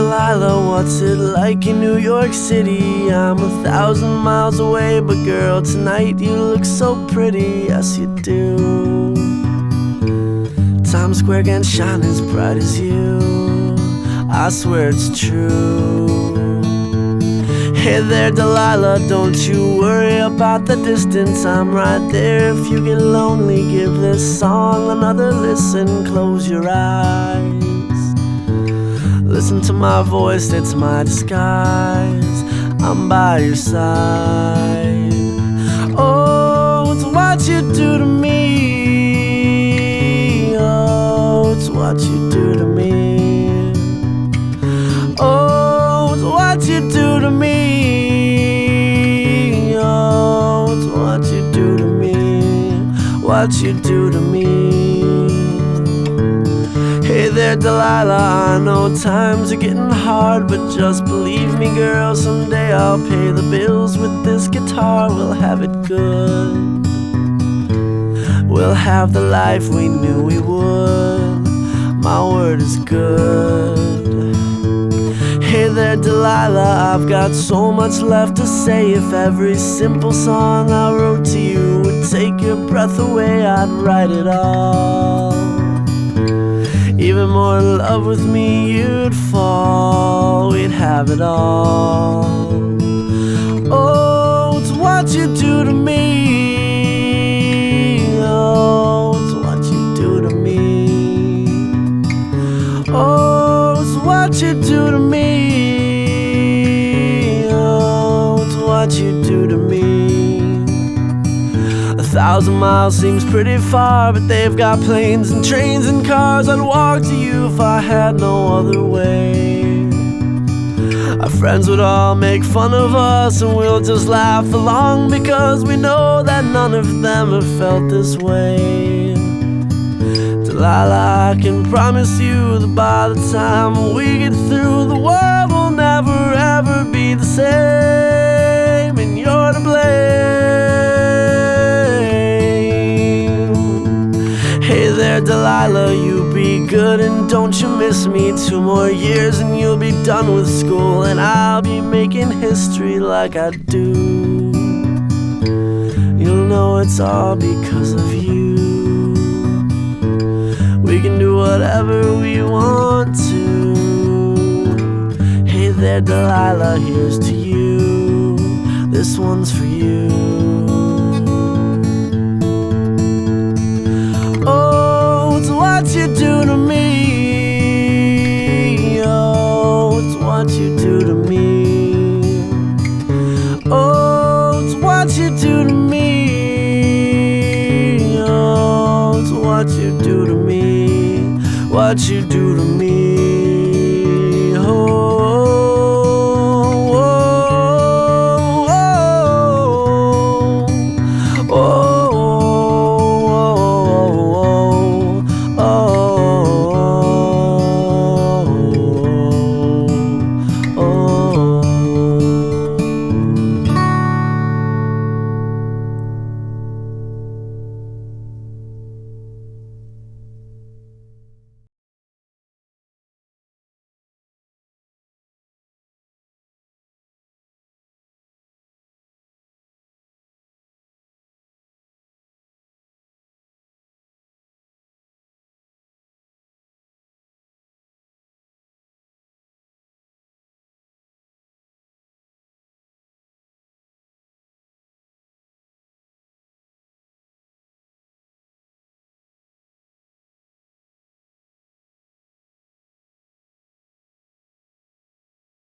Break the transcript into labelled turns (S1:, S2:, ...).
S1: Delilah, what's it like in New York City? I'm 1,000 miles away, but girl, tonight you look so pretty, yes you do. Times Square can't shine as bright as you, I swear it's true. Hey there Delilah, don't you worry about the distance, I'm right there. If you get lonely, give this song another listen. Close your eyes, listen to my voice, it's my disguise. I'm by your side. Oh, it's what you do to me. Oh, it's what you do to me. Oh, it's what you do to me. Oh, it's what you do to me. What you do to me. Hey there Delilah, I know times are getting hard, but just believe me girl, someday I'll pay the bills with this guitar. We'll have it good, we'll have the life we knew we would. My word is good. Hey there Delilah, I've got so much left to say. If every simple song I wrote to you would take your breath away, I'd write it all. Even more in love with me you'd fall, we'd have it all. Oh, it's what you do to me. Oh, it's what you do to me. Oh, it's what you do to me. Oh, it's what you do to me. 1,000 miles seems pretty far, but they've got planes and trains and cars. I'd walk to you if I had no other way. Our friends would all make fun of us, and we'll just laugh along, because we know that none of them have felt this way. Delilah, I can promise you that by the time we get through, the world will never ever be the same, and you're to blame. Hey there Delilah, you be good and don't you miss me. 2 more years and you'll be done with school, and I'll be making history like I do. You'll know it's all because of you. We can do whatever we want to. Hey there Delilah, here's to you. This one's for you. What you do to me. Oh, it's what you do to me. Oh, it's what you do to me. Oh, it's what you do to me. What you do to me.